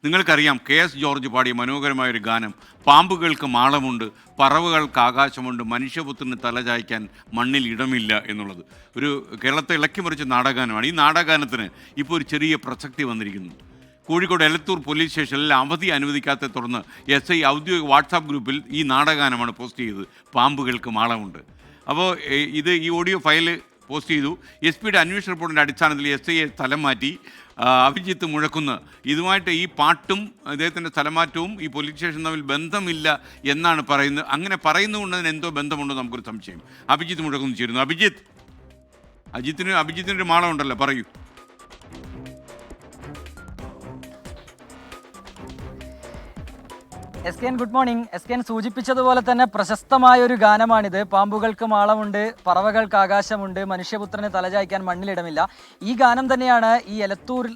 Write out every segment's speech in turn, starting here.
നിങ്ങൾക്കറിയാം KS George പാടിയ മനോഹരമായൊരു ഗാനം, പാമ്പുകൾക്ക് മാളമുണ്ട്, പറവകൾക്ക് ആകാശമുണ്ട്, മനുഷ്യപുത്രന് തലചായ്ക്കാൻ മണ്ണിൽ ഇടമില്ല എന്നുള്ളത് ഒരു കേരളത്തെ ഇളക്കിമറിച്ച നാടകഗാനമാണ്. ഈ നാടകഗാനത്തിന് ഇപ്പോൾ ഒരു ചെറിയ പ്രസക്തി വന്നിരിക്കുന്നു. കോഴിക്കോട് എലത്തൂർ പോലീസ് സ്റ്റേഷനിൽ അവധി അനുവദിക്കാത്തതിനെ തുടർന്ന് SI ഔദ്യോഗിക വാട്സാപ്പ് ഗ്രൂപ്പിൽ ഈ നാടകഗാനമാണ് പോസ്റ്റ് ചെയ്തത്. പാമ്പുകൾക്ക് മാളമുണ്ട്. അപ്പോൾ ഈ ഓഡിയോ ഫയൽ പോസ്റ്റ് ചെയ്തു. SP-യുടെ അന്വേഷണ റിപ്പോർട്ടിൻ്റെ അടിസ്ഥാനത്തിൽ SIയെ സ്ഥലം മാറ്റി. അഭിജിത്ത് മുഴക്കുന്ന് ഇതുമായിട്ട് ഈ പാട്ടും അദ്ദേഹത്തിൻ്റെ സ്ഥലമാറ്റവും ഈ പോലീസ് സ്റ്റേഷൻ തമ്മിൽ ബന്ധമില്ല എന്നാണ് പറയുന്നത്. അങ്ങനെ പറയുന്നതുകൊണ്ട് അതിന് എന്തോ ബന്ധമുണ്ടോ നമുക്കൊരു സംശയം. അഭിജിത്ത് മുഴക്കുന്ന് ചേരുന്നു. അഭിജിത്തിനൊരു മാളമുണ്ടല്ലോ, പറയൂ. SKN good morning. SKN സൂചിപ്പിച്ചതുപോലെ തന്നെ പ്രശസ്തമായ ഒരു ഗാനമാണിത്. പാമ്പുകൾക്ക് മാളമുണ്ട്, പറവകൾക്ക് ആകാശമുണ്ട്, മനുഷ്യപുത്രന് തലചായ്ക്കാൻ മണ്ണിലിടമില്ല. ഈ ഗാനം തന്നെയാണ് ഈ എലത്തൂർ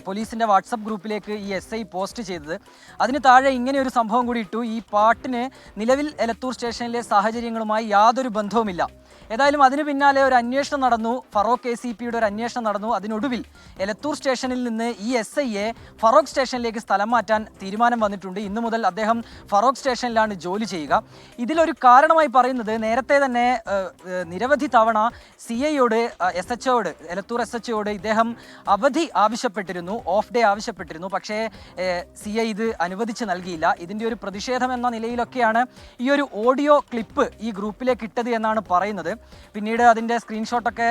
പോലീസിൻ്റെ വാട്സപ്പ് ഗ്രൂപ്പിലേക്ക് ഈ SI പോസ്റ്റ് ചെയ്തത്. അതിന് താഴെ ഇങ്ങനെ ഒരു സംഭവം കൂടി ഇട്ടു. ഈ പാട്ടിന് നിലവിൽ എലത്തൂർ സ്റ്റേഷനിലെ സാഹചര്യങ്ങളുമായി യാതൊരു ബന്ധവുമില്ല. ഏതായാലും അതിന് പിന്നാലെ ഒരു അന്വേഷണം നടന്നു. ഫറോക്ക് ACPയുടെ ഒരു അന്വേഷണം നടന്നു. അതിനൊടുവിൽ എലത്തൂർ സ്റ്റേഷനിൽ നിന്ന് ഈ SIയെ ഫറോക്ക് സ്റ്റേഷനിലേക്ക് സ്ഥലം മാറ്റാൻ തീരുമാനം വന്നിട്ടുണ്ട്. ഇന്നു മുതൽ അദ്ദേഹം ഫറോക്ക് സ്റ്റേഷനിലാണ് ജോലി ചെയ്യുക. ഇതിലൊരു കാരണമായി പറയുന്നത്, നേരത്തെ തന്നെ നിരവധി തവണ CIയോട് SHOയോട് എലത്തൂർ SHOയോട് ഇദ്ദേഹം അവധി ആവശ്യപ്പെട്ടിരുന്നു, ഓഫ് ഡേ ആവശ്യപ്പെട്ടിരുന്നു. പക്ഷേ CI ഇത് അനുവദിച്ച് നൽകിയില്ല. ഇതിൻ്റെ ഒരു പ്രതിഷേധം എന്ന നിലയിലൊക്കെയാണ് ഈ ഒരു ഓഡിയോ ക്ലിപ്പ് ഈ ഗ്രൂപ്പിലേക്ക് ഇട്ടത് എന്നാണ് പറയുന്നത്. പിന്നീട് അതിൻ്റെ സ്ക്രീൻഷോട്ടൊക്കെ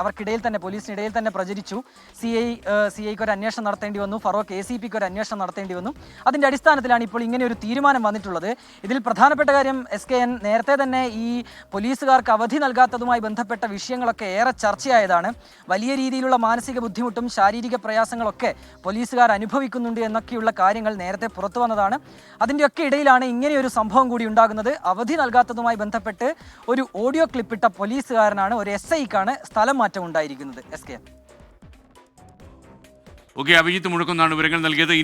അവർക്കിടയിൽ തന്നെ, പോലീസിനിടയിൽ തന്നെ പ്രചരിച്ചു. CIക്ക് ഒരു അന്വേഷണം നടത്തേണ്ടി വന്നു, ഫറോക്ക് ACPക്ക് ഒരു അന്വേഷണം നടത്തേണ്ടി വന്നു. അതിൻ്റെ അടിസ്ഥാനത്തിലാണ് ഇപ്പോൾ ഇങ്ങനെ ഒരു തീരുമാനം വന്നിട്ടുള്ളത്. ഇതിൽ പ്രധാനപ്പെട്ട കാര്യം SKN നേരത്തെ തന്നെ ഈ പോലീസുകാർക്ക് അവധി നൽകാത്തതുമായി ബന്ധപ്പെട്ട വിഷയങ്ങളൊക്കെ ഏറെ ചർച്ചയായതാണ്. വലിയ രീതിയിലുള്ള മാനസിക ബുദ്ധിമുട്ടും ശാരീരിക പ്രയാസങ്ങളൊക്കെ പോലീസുകാർ അനുഭവിക്കുന്നുണ്ട് എന്നൊക്കെയുള്ള കാര്യങ്ങൾ നേരത്തെ പുറത്തു വന്നതാണ്. അതിൻ്റെയൊക്കെ ഇടയിലാണ് ഇങ്ങനെയൊരു സംഭവം കൂടി ഉണ്ടാകുന്നത്. അവധി നൽകാത്തതുമായി ബന്ധപ്പെട്ട് ഒരു ഓഡിയോ ക്ലിപ്പിട്ട പോലീസുകാരനാണ്, ഒരു SIക്കാണ് സ്ഥലം മാറ്റം ഉണ്ടായിരിക്കുന്നത്. SKN. ഓക്കെ, അഭിജിത്ത് മുഴക്കുന്നാണ് വിവരങ്ങൾ നൽകിയത്.